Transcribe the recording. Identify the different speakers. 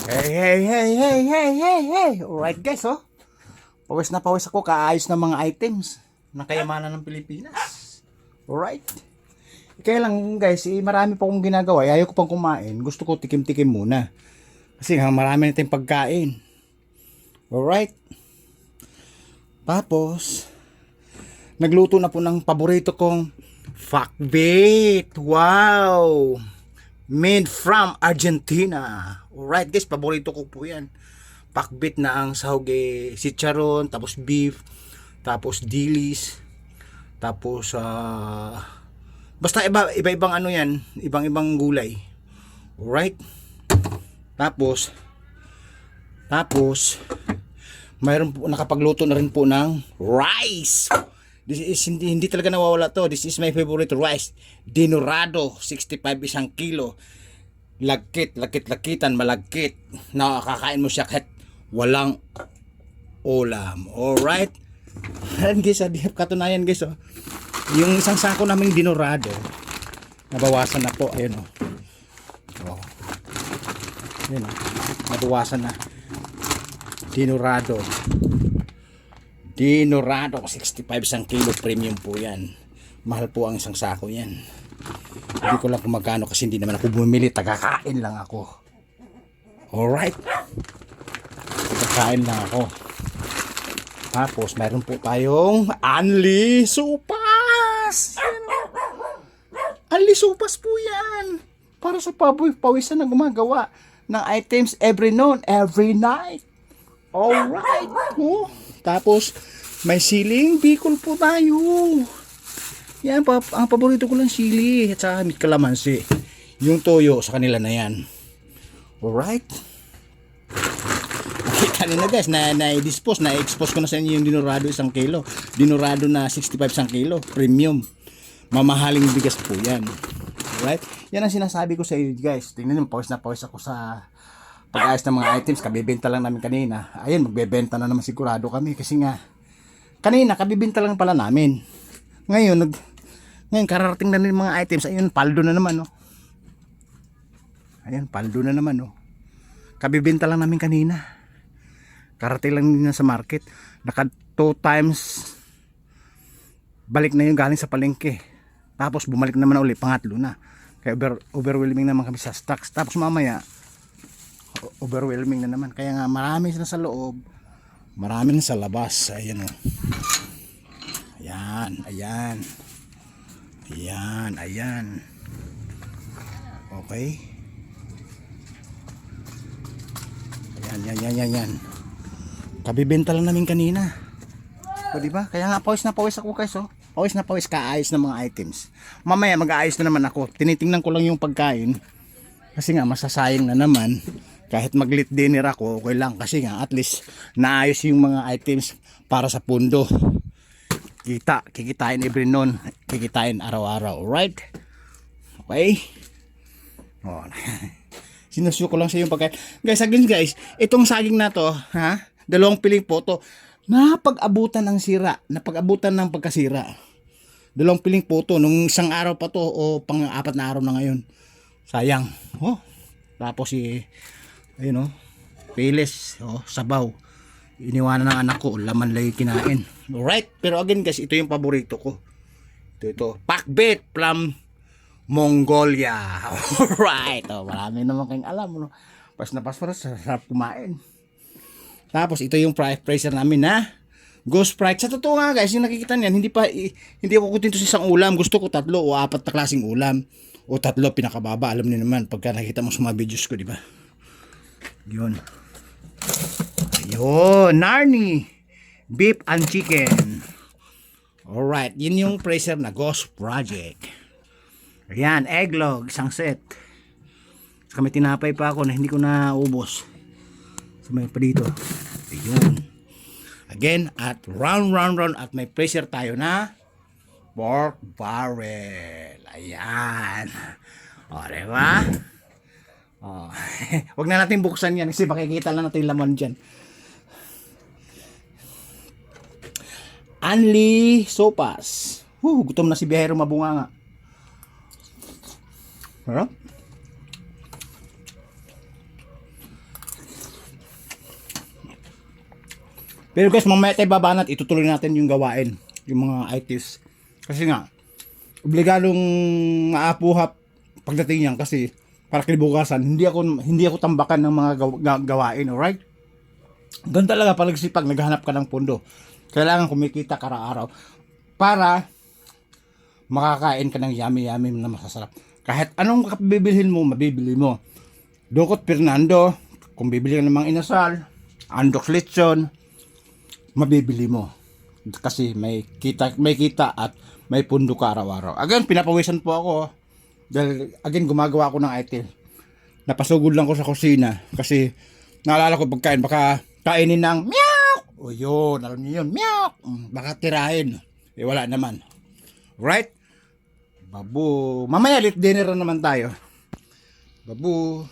Speaker 1: Hey. Alright guys, oh. Pawis na pawis ako, kaayos na mga items ng kayamanan ng Pilipinas. Alright. Kaya lang guys, marami pa akong ginagawa. Ayaw ko pang kumain. Gusto ko tikim-tikim muna. Kasi marami na tayong pagkain. Alright. Tapos, nagluto na po ng paborito kong fakbit. Wow! Made from Argentina. Alright guys, paborito ko po yan. Pakbit na ang sahog chicharon, tapos beef, tapos dilis, tapos basta iba-ibang ano yan, ibang-ibang gulay. Alright. Tapos mayroon po, nakapagluto na rin po ng rice. This is hindi talaga nawawala to. This is my favorite rice. Dinorado, 65 isang kilo. Lakitan, malagkit. Nakakain mo siya kahit walang ulam. Alright. Ayan guys, katunayan guys, oh. Yung isang sako naming dinorado, nabawasan na po. Ayun, oh. Ayun, oh. Nabawasan na. Dinorado, 65 isang kilo, premium po yan. Mahal po ang isang sako yan. Hindi ko lang kung magkano kasi hindi naman ako bumili, tagakain lang ako. Alright, tagakain lang ako. Tapos mayroon po tayong Anli Sopas. Anli Sopas po yan, para sa pawisan na gumagawa ng items every noon, every night. Alright. Oh. Tapos may siling bicol po tayo. Yan, ang paborito ko lang sili at saka may kalamansi. Yung toyo sa kanila na yan. Alright. Nakita nyo na guys, na-expose ko na sa inyo yung dinorado isang kilo. Dinorado na 65 isang kilo, premium. Mamahaling bigas po yan. Alright. Yan ang sinasabi ko sa inyo guys. Tingnan nyo, pawis na pawis ako sa pag-ayos ng mga items. Kabibenta lang namin kanina. Ayun, magbebenta na naman sigurado kami. Kasi nga, kanina, kabibenta lang pala namin. Ngayon, kararating na rin mga items. Ayun, paldo na naman, oh. Ayun, paldo na naman, oh. Kabibenta lang namin kanina. Karating lang din na sa market. Naka 2 times balik na yung galing sa palengke. Tapos bumalik naman ulit, pangatlo na. Kaya overwhelming naman kami sa stocks. Tapos mamaya, overwhelming na naman. Kaya nga marami na sa loob, marami na sa labas. Ayan, oh. Ayan. Okay. Ayan. Kabibenta lang namin kanina. O diba? Kaya nga pawis na pawis ako guys, oh. Pawis na pawis, kaayos ng mga items. Mamaya mag-aayos na naman ako. Tinitingnan ko lang yung pagkain. Kasi nga masasayang na naman. Kahit mag-late dinner ako, okay lang. Kasi nga at least naayos yung mga items para sa pundo. Kikitain every noon. Kikitain araw-araw. Alright? Okay? Oh. Sinusyo ko lang sa yung pagkain. Guys, again guys, itong saging na to, ha? 2 piling po to. Napag-abutan ng sira. Napag-abutan ng pagkasira. 2 piling po to. Nung isang araw pa to o pang-4 na araw na ngayon. Sayang. Oh. Tapos ayun, oh. Pilis, oh, sabaw. Iniwanan ng anak ko, laman lang yung kinain. Alright, pero again guys, ito yung paborito ko. Ito. Pakbit from Mongolia. Alright, oh, marami naman kayong alam, no? Pas na pas para sarap kumain. Tapos ito yung pressure namin na Ghost Sprite. Sa totoo nga guys, yung nakikita niyan, hindi ako kutin to sa isang ulam. Gusto ko 3 o 4 na klaseng ulam. O 3 pinakababa. Alam niyo naman pagka nakita mo sa mga videos ko, di ba? Yun. Ayun, Narni beef and chicken. Alright, yun yung pressure na Ghost Project. Ayan, egglog, isang set. Kami tinapay pa ako na hindi ko na ubos. So may pa dito. Ayun. Again, at round at may pressure tayo na pork barrel. Ayan. O, diba? Oh. Wag na natin buksan yan kasi makikita lang natin yung laman dyan. Anli Sopas. Gutom na si biyahero, mabunga nga. Harap. Pero guys, mamaya tayo babanat, itutuloy natin yung gawain, yung mga ITs. Kasi nga, obligadong maapuhap pagdating yan kasi para kinabukasan, hindi ako tambakan ng mga gawain, alright? Ganun talaga palagsipag, naghahanap ka ng pundo. Kailangan kumikita ka araw-araw para makakain ka ng yummy-yummy na masasarap. Kahit anong bibilhin mo, mabibili mo. Dukot Fernando, kung bibili ka ng mga inasal, Andox Lechon, mabibili mo. Kasi may kita at may pundo ka araw-araw. Again, pinapawisan po ako. Dahil, again, gumagawa ako ng item. Napasugod lang ko sa kusina. Kasi, naalala ko pagkain, baka kainin ng meow! O yun, alam niyo yun, meow! Baka tirahin. Eh, wala naman. Right? Babu. Mamaya, late dinner na naman tayo. Babu.